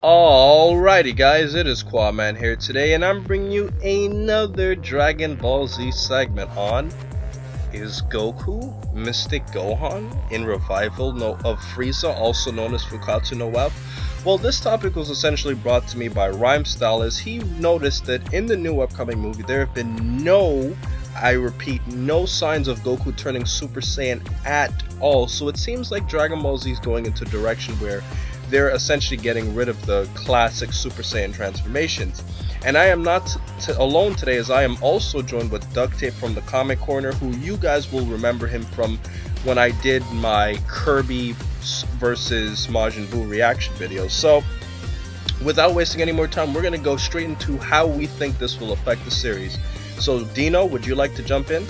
Alrighty guys, it is Quaman here today, and I'm bringing you another Dragon Ball Z segment on Is Goku Mystic Gohan in revival of Frieza, also known as Fukkatsu No F? Well, this topic was essentially brought to me by Rhymestyle, as he noticed that in the new upcoming movie there have been no signs of Goku turning Super Saiyan at all. So it seems like Dragon Ball Z is going into a direction where they're essentially getting rid of the classic Super Saiyan transformations. And I am not alone today, as I am also joined with Duct Tape from the Comic Corner, who you guys will remember him from when I did my Kirby versus Majin Buu reaction video. So without wasting any more time, we're going to go straight into how we think this will affect the series. So Dino, would you like to jump in?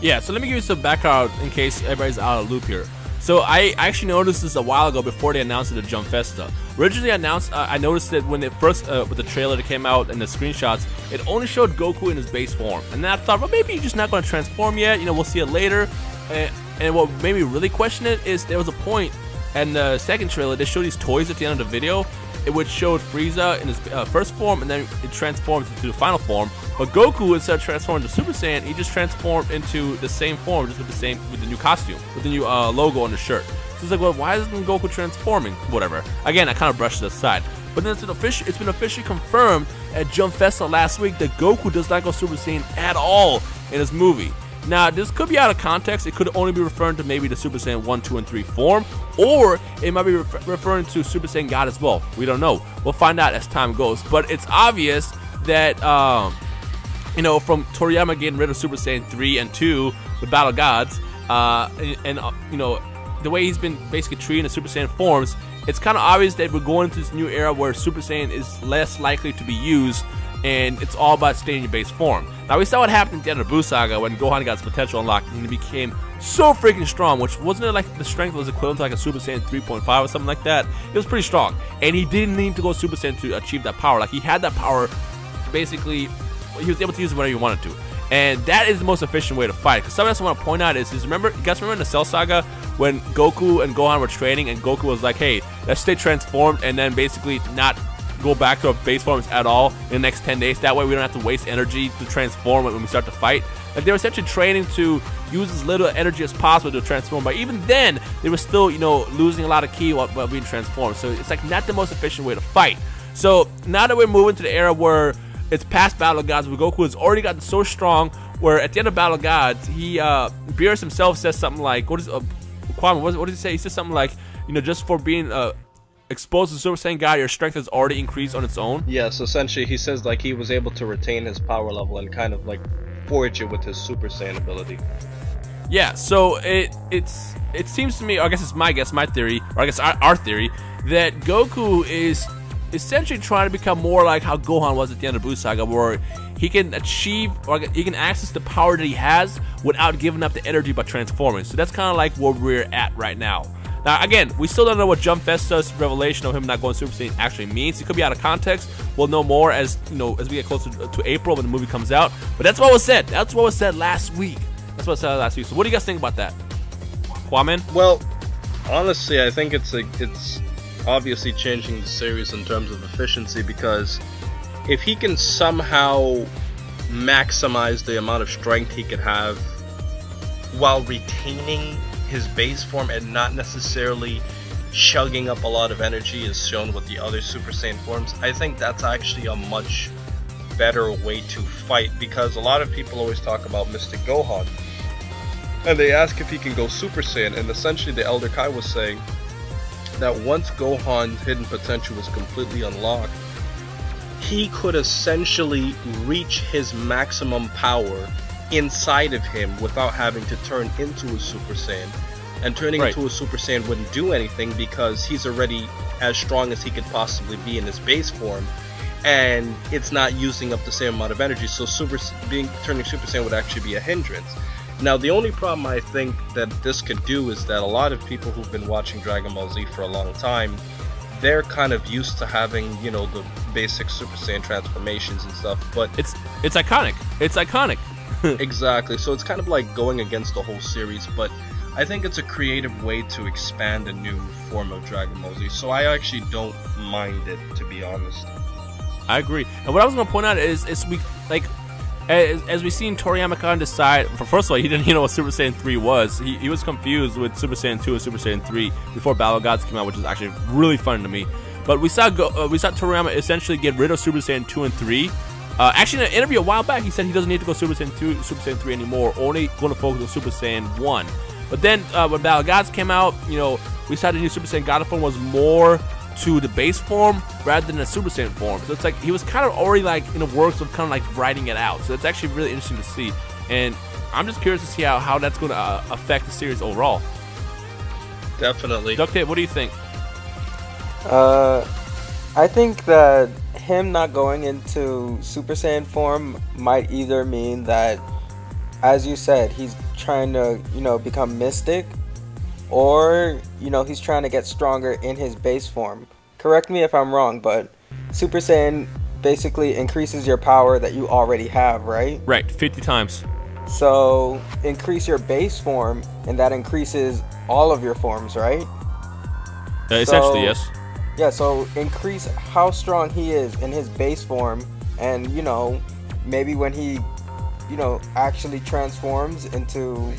Yeah, so let me give you some background in case everybody's out of the loop here. So I actually noticed this a while ago before they announced it at Jump Festa. Originally I noticed that when it first, with the trailer that came out and the screenshots, it only showed Goku in his base form. And then I thought, well, maybe he's just not going to transform yet, we'll see it later. And what made me really question it is there was a point in the second trailer, they showed these toys at the end of the video, which showed Frieza in his first form, and then it transforms into the final form. But Goku, instead of transforming to Super Saiyan, he just transformed into the same form, just with the new costume, with the new logo on the shirt. So it's like, well, why isn't Goku transforming? Whatever. Again, I kind of brushed it aside. But then it's been officially confirmed at Jump Festa last week that Goku does not go Super Saiyan at all in this movie. Now, this could be out of context. It could only be referring to maybe the Super Saiyan 1, 2, and 3 form, or it might be referring to Super Saiyan God as well. We don't know. We'll find out as time goes. But it's obvious that, from Toriyama getting rid of Super Saiyan 3 and 2 with Battle Gods, the way he's been basically treating the Super Saiyan forms, it's kind of obvious that we're going into this new era where Super Saiyan is less likely to be used, and it's all about staying in your base form. Now, we saw what happened at the end of the Buu Saga when Gohan got his potential unlocked and he became so freaking strong, which wasn't it like the strength was equivalent to like a Super Saiyan 3.5 or something like that? It was pretty strong. And he didn't need to go Super Saiyan to achieve that power. Like, he had that power, basically, he was able to use it whenever he wanted to. And that is the most efficient way to fight. Because something else I want to point out is you guys remember in the Cell Saga when Goku and Gohan were training and Goku was like, hey, let's stay transformed and then basically not go back to our base forms at all in the next 10 days. That way we don't have to waste energy to transform when we start to fight. Like, they were essentially training to use as little energy as possible to transform, but even then they were still, losing a lot of ki while being transformed. So it's like not the most efficient way to fight. So now that we're moving to the era where it's past Battle of Gods, where Goku has already gotten so strong, where at the end of Battle of Gods, Beerus himself says something like, what does he say? He says something like, just for being exposed to Super Saiyan God, your strength has already increased on its own. Yes, essentially he says like he was able to retain his power level and kind of like forge it with his Super Saiyan ability. Yeah, so it seems to me, or I guess it's my theory, or I guess our theory, that Goku is essentially trying to become more like how Gohan was at the end of Buu Saga, where he can achieve, or he can access the power that he has without giving up the energy by transforming. So that's kind of like where we're at right now. Now, again, we still don't know what Jump Festa's revelation of him not going Super Saiyan actually means. It could be out of context. We'll know more as we get closer to April when the movie comes out. But that's what was said. That's what was said last week. So what do you guys think about that, Kwame? Well, honestly, I think it's obviously changing the series in terms of efficiency, because if he can somehow maximize the amount of strength he could have while retaining his base form and not necessarily chugging up a lot of energy as shown with the other Super Saiyan forms, I think that's actually a much better way to fight, because a lot of people always talk about Mystic Gohan and they ask if he can go Super Saiyan, and essentially the Elder Kai was saying that once Gohan's hidden potential was completely unlocked, he could essentially reach his maximum power inside of him without having to turn into a Super Saiyan. And turning into a Super Saiyan wouldn't do anything because he's already as strong as he could possibly be in his base form, and it's not using up the same amount of energy, so turning Super Saiyan would actually be a hindrance. Now, the only problem I think that this could do is that a lot of people who've been watching Dragon Ball Z for a long time, they're kind of used to having, the basic Super Saiyan transformations and stuff, but it's iconic. It's iconic. Exactly, so it's kind of like going against the whole series. But I think it's a creative way to expand a new form of Dragon Ball Z, so I actually don't mind it, to be honest. I agree. And what I was going to point out is we like as we seen Toriyama decide. First of all, he didn't know what Super Saiyan 3 was. He was confused with Super Saiyan 2 and Super Saiyan 3 before Battle of Gods came out, which is actually really funny to me. But we saw Toriyama essentially get rid of Super Saiyan 2 and 3. Actually, in an interview a while back, he said he doesn't need to go Super Saiyan 2, Super Saiyan 3 anymore. Only going to focus on Super Saiyan 1. But then when Battle of Gods came out, we saw the new Super Saiyan God form was more to the base form rather than the Super Saiyan form. So it's like he was kind of already like in the works of kind of like writing it out. So it's actually really interesting to see. And I'm just curious to see how that's going to affect the series overall. Definitely. Duct Tape, what do you think? I think that him not going into Super Saiyan form might either mean that, as you said, he's trying to, become Mystic, or, he's trying to get stronger in his base form. Correct me if I'm wrong, but Super Saiyan basically increases your power that you already have, right? Right, 50 times. So, increase your base form, and that increases all of your forms, right? Essentially, yes. Yeah, so increase how strong he is in his base form, and, maybe when he, actually transforms into,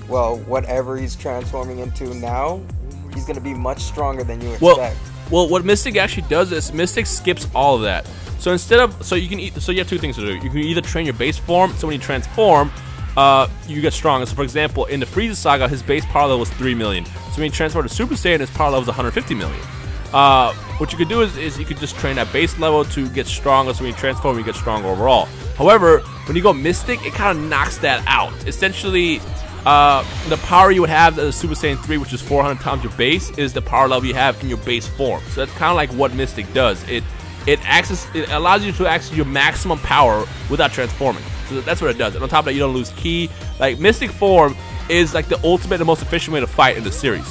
well, whatever he's transforming into now, he's going to be much stronger than you expect. Well, what Mystic actually does is Mystic skips all of that. So instead of, so you have two things to do. You can either train your base form, so when you transform, you get stronger. So for example, in the Frieza Saga, his base power level was 3 million. So when you transfer to Super Saiyan, his power level is 150 million. What you could do is you could just train at base level to get stronger, so when you transform, you get stronger overall. However, when you go Mystic, it kind of knocks that out. Essentially, the power you would have as Super Saiyan 3, which is 400 times your base, is the power level you have in your base form. So that's kind of like what Mystic does. It allows you to access your maximum power without transforming. So that's what it does. And on top of that, you don't lose ki. Like, Mystic form is like the ultimate and most efficient way to fight in the series.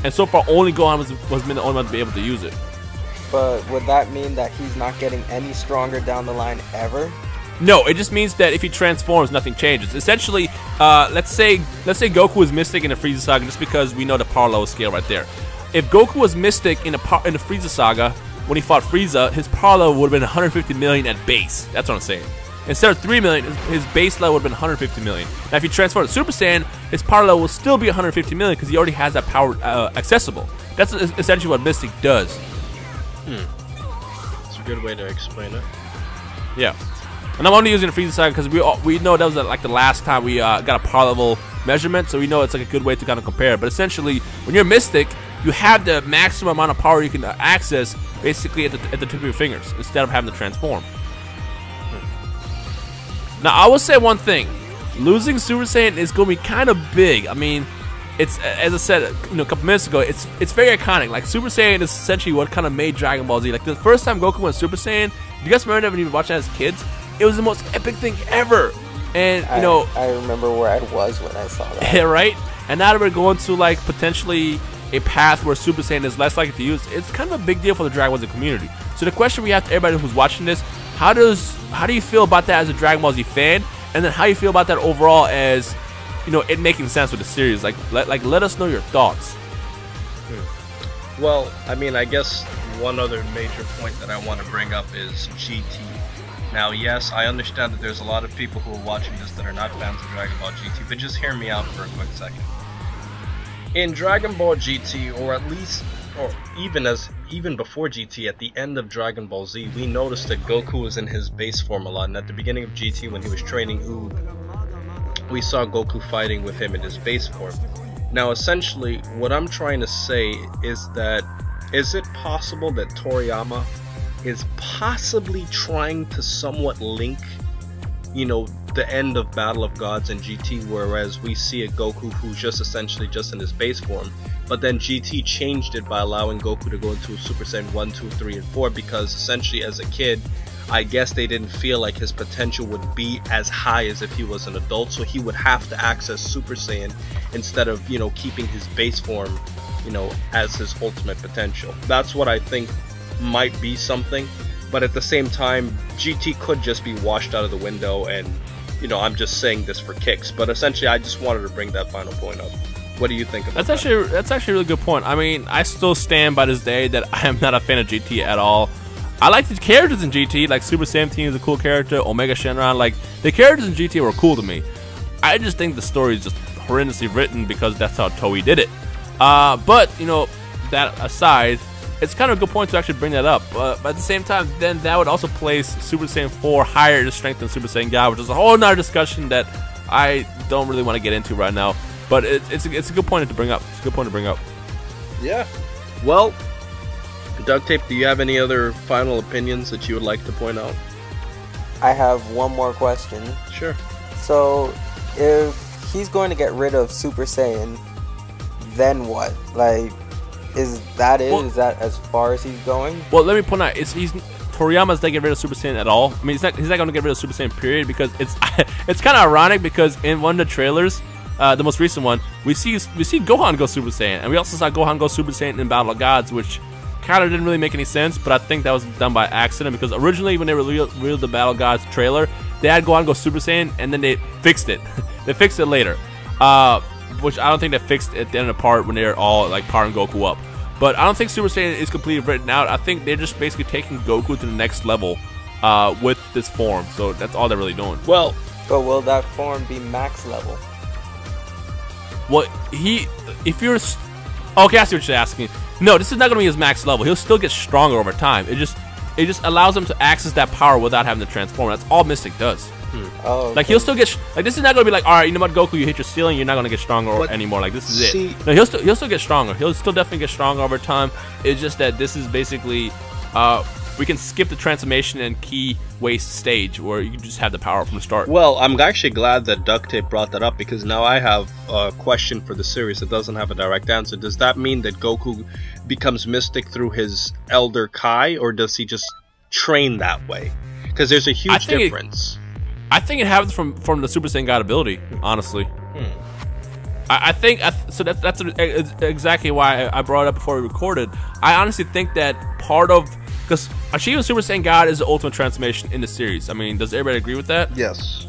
And so far, only Gohan was been the only one to be able to use it. But would that mean that he's not getting any stronger down the line ever? No, it just means that if he transforms, nothing changes. Essentially, let's say Goku was Mystic in the Frieza Saga, just because we know the power level scale right there. If Goku was Mystic in the Frieza Saga, when he fought Frieza, his power level would have been 150 million at base. That's what I'm saying. Instead of 3 million, his base level would have been 150 million. Now, if you transform to Super Saiyan, his power level will still be 150 million because he already has that power accessible. That's essentially what Mystic does. It's a good way to explain it. Yeah. And I'm only using the Frieza Saga because we know that was like the last time we got a power level measurement, so we know it's like a good way to kind of compare. But essentially, when you're Mystic, you have the maximum amount of power you can access basically at the tip of your fingers instead of having to transform. Now, I will say one thing. Losing Super Saiyan is going to be kind of big. I mean, it's, as I said a couple minutes ago, it's very iconic. Like, Super Saiyan is essentially what kind of made Dragon Ball Z. Like, the first time Goku went Super Saiyan, do you guys remember that when you were watching that as kids? It was the most epic thing ever. And, I remember where I was when I saw that. Yeah, right? And now that we're going to, like, potentially a path where Super Saiyan is less likely to use, it's kind of a big deal for the Dragon Ball Z community. So the question we have to everybody who's watching this, how do you feel about that as a Dragon Ball Z fan? And then how you feel about that overall as, it making sense with the series? Like, let us know your thoughts. Well, I mean, I guess one other major point that I want to bring up is GT. Now, yes, I understand that there's a lot of people who are watching this that are not fans of Dragon Ball GT, but just hear me out for a quick second. In Dragon Ball GT, or at least, or even before GT, at the end of Dragon Ball Z, we noticed that Goku was in his base form a lot, and at the beginning of GT, when he was training Oob, we saw Goku fighting with him in his base form. Now, essentially, what I'm trying to say is that, is it possible that Toriyama is possibly trying to somewhat link, the end of Battle of Gods and GT, whereas we see a Goku who's just essentially just in his base form, but then GT changed it by allowing Goku to go into Super Saiyan 1, 2, 3, and 4, because essentially as a kid, I guess they didn't feel like his potential would be as high as if he was an adult, so he would have to access Super Saiyan instead of, keeping his base form, as his ultimate potential. That's what I think might be something, but at the same time, GT could just be washed out of the window, and I'm just saying this for kicks, but essentially I just wanted to bring that final point up. What do you think about That's actually a really good point. I mean, I still stand by this day that I am not a fan of GT at all. I like the characters in GT, like Super Saiyan Team is a cool character, Omega Shenron, like the characters in GT were cool to me. I just think the story is just horrendously written because that's how Toei did it. But you know, that aside, it's kind of a good point to actually bring that up. But at the same time, then that would also place Super Saiyan 4 higher in strength than Super Saiyan God, which is a whole nother discussion that I don't really want to get into right now. But it's a good point to bring up. It's a good point to bring up. Yeah. Well, Duct Tape, do you have any other final opinions that you would like to point out? I have one more question. Sure. So, if he's going to get rid of Super Saiyan, then what? Like, is that it? Well, is that as far as he's going? Well, let me point out, Toriyama's not getting rid of Super Saiyan at all. I mean, he's not going to get rid of Super Saiyan, period, because it's kind of ironic because in one of the trailers, the most recent one, we see Gohan go Super Saiyan, and we also saw Gohan go Super Saiyan in Battle of Gods, which kind of didn't really make any sense, but I think that was done by accident because originally when they revealed the Battle of Gods trailer, they had Gohan go Super Saiyan, and then they fixed it. They fixed it later, which I don't think they fixed at the end of the part when they're all like powering Goku up. But I don't think Super Saiyan is completely written out. I think they're just basically taking Goku to the next level with this form. So that's all they're really doing. Well, but will that form be max level? Well, if you're okay, I see what you're asking. No, this is not going to be his max level. He'll still get stronger over time. It just allows him to access that power without having to transform. That's all Mystic does. Oh, okay. Like he'll still get like this is not going to be like, all right, you know what, Goku, you hit your ceiling, you're not going to get stronger anymore. Like this is it. No, he'll still get stronger. He'll still definitely get stronger over time. It's just that this is basically we can skip the transformation and key waste stage where you can just have the power from the start. Well, I'm actually glad that Duct Tape brought that up because now I have a question for the series that doesn't have a direct answer. Does that mean that Goku becomes Mystic through his Elder Kai, or does he just train that way? Because there's a huge difference. I think it happens from the Super Saiyan God ability, honestly. I think so. That's exactly why I brought it up before we recorded. I honestly think that part of because achieving Super Saiyan God is the ultimate transformation in the series. I mean, does everybody agree with that? Yes.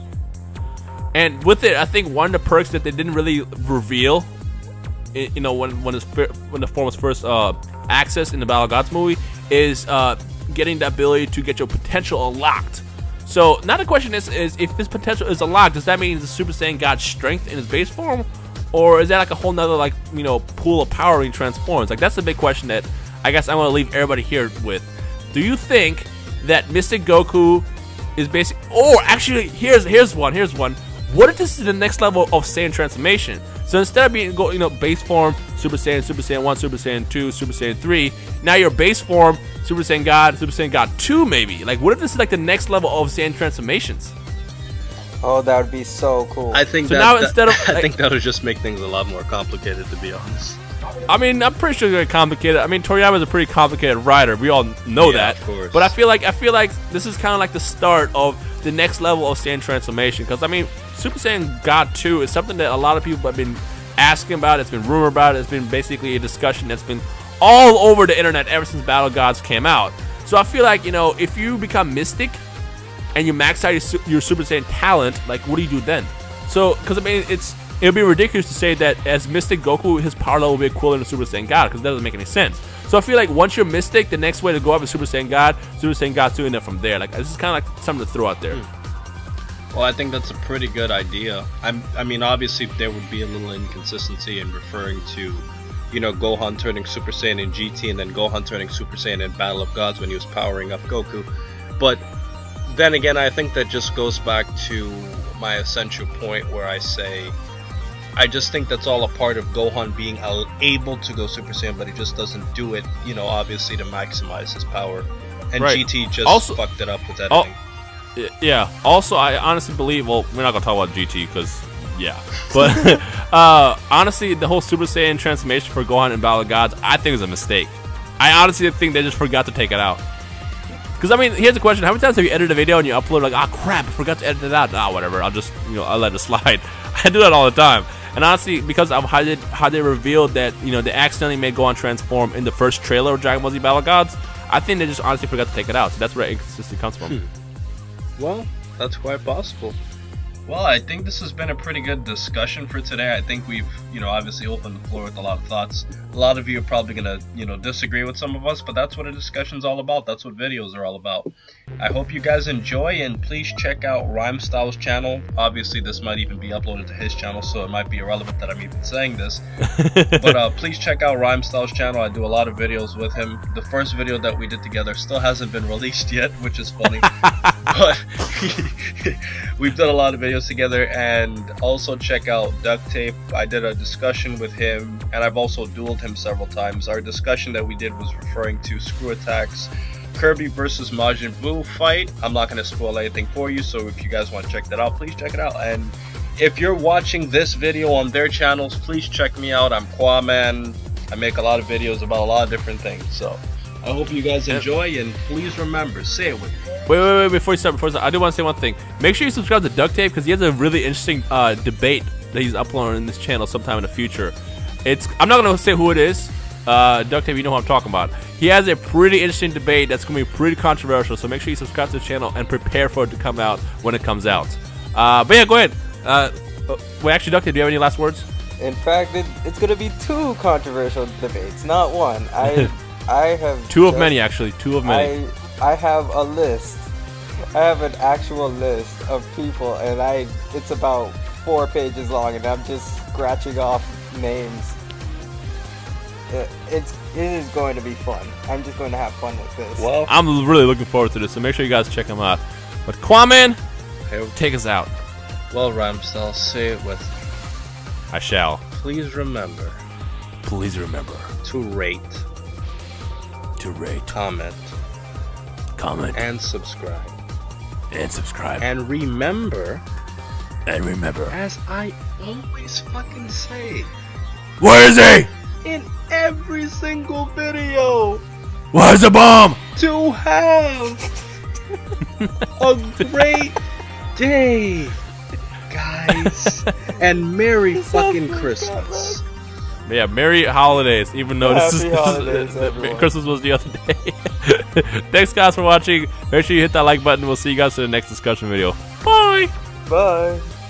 And with it, I think one of the perks that they didn't really reveal, you know, when the form was first accessed in the Battle of Gods movie, is getting the ability to get your potential unlocked. So now the question is if this potential is unlocked, does that mean the Super Saiyan God's strength in his base form, or is that like a whole nother like pool of power when he transforms? Like that's the big question that I guess I want to leave everybody here with. Do you think that Mystic Goku is basic? Or actually, here's one. What if this is the next level of Saiyan transformation? So instead of being base form Super Saiyan 1, Super Saiyan 2, Super Saiyan 3, now your base form Super Saiyan God 2 maybe. Like what if this is like the next level of Saiyan transformations? Oh, that would be so cool. I think I think that would just make things a lot more complicated, to be honest. I mean, I'm pretty sure they're complicated. I mean, Toriyama's a pretty complicated writer. We all know that. Of course. But I feel like this is kind of like the start of the next level of Saiyan transformation. Because I mean, Super Saiyan God 2 is something that a lot of people have been asking about. It's been rumored about. It's been basically a discussion that's been all over the internet ever since Battle of Gods came out. So I feel like if you become Mystic and you max out your Super Saiyan talent, like what do you do then? So because I mean it would be ridiculous to say that as Mystic Goku, his power level will be equivalent to Super Saiyan God, because that doesn't make any sense. So I feel like once you're Mystic, the next way to go up is Super Saiyan God 2, and then from there. Like this is kind of like something to throw out there. Well, I think that's a pretty good idea. I mean, obviously there would be a little inconsistency in referring to, Gohan turning Super Saiyan in GT and then Gohan turning Super Saiyan in Battle of Gods when he was powering up Goku. But then again, I think that just goes back to my essential point where I say, I just think that's all a part of Gohan being able to go Super Saiyan, but he just doesn't do it, obviously to maximize his power. And right. GT just fucked it up with editing. Yeah. Also, I honestly believe, well, we're not going to talk about GT because, yeah. But honestly, the whole Super Saiyan transformation for Gohan in Battle of Gods, I think is a mistake. I honestly think they just forgot to take it out. Because, I mean, here's the question. How many times have you edited a video and you upload like, crap, I forgot to edit it out. Whatever. I'll just, I'll let it slide. I do that all the time. And honestly, because of how they revealed that, they accidentally made Gohan transform in the first trailer of Dragon Ball Z Battle of Gods, I think they just honestly forgot to take it out. So that's where inconsistency comes from. Well, that's quite possible. Well, I think this has been a pretty good discussion for today. I think we've, obviously opened the floor with a lot of thoughts. A lot of you are probably going to, disagree with some of us, but that's what a discussion's all about. That's what videos are all about. I hope you guys enjoy, and please check out Rhymestyle's channel. Obviously, this might even be uploaded to his channel, so it might be irrelevant that I'm even saying this. But please check out Rhymestyle's channel. I do a lot of videos with him. The first video that we did together still hasn't been released yet, which is funny. But we've done a lot of videos together. And also check out Duct Tape. I did a discussion with him, and I've also dueled him several times. Our discussion that we did was referring to Screw Attack's Kirby versus Majin Buu fight. I'm not going to spoil anything for you, so if you guys want to check that out, please check it out. And if you're watching this video on their channels, please check me out. I'm Quaman. I make a lot of videos about a lot of different things, so I hope you guys enjoy, and please remember, say it with me. Wait, before you start, I do want to say one thing. Make sure you subscribe to Duct Tape, because he has a really interesting debate that he's uploading in this channel sometime in the future. I'm not going to say who it is. Duct Tape, you know who I'm talking about. He has a pretty interesting debate that's going to be pretty controversial, so make sure you subscribe to the channel and prepare for it to come out when it comes out. But yeah, go ahead. Wait, actually, Duct Tape, do you have any last words? In fact, it's going to be 2 controversial debates, not 1. I have 2 of many, actually. 2 of many. I have a list. I have an actual list of people, and it's about 4 pages long, and I'm just scratching off names. It is going to be fun. I'm just going to have fun with this. Well, I'm really looking forward to this, so make sure you guys check him out. But Quaman, take us out. Well, Rhymestyle, say it with me. I shall. Please remember. Please remember. To rate. Comment. And subscribe. And remember. As I always fucking say. Where is he? In every single video. Where's the bomb? To have a great day, guys. And Merry fucking Christmas. Yeah, Merry Holidays, even though Happy holidays, Christmas was the other day. Thanks, guys, for watching. Make sure you hit that like button. We'll see you guys in the next discussion video. Bye! Bye!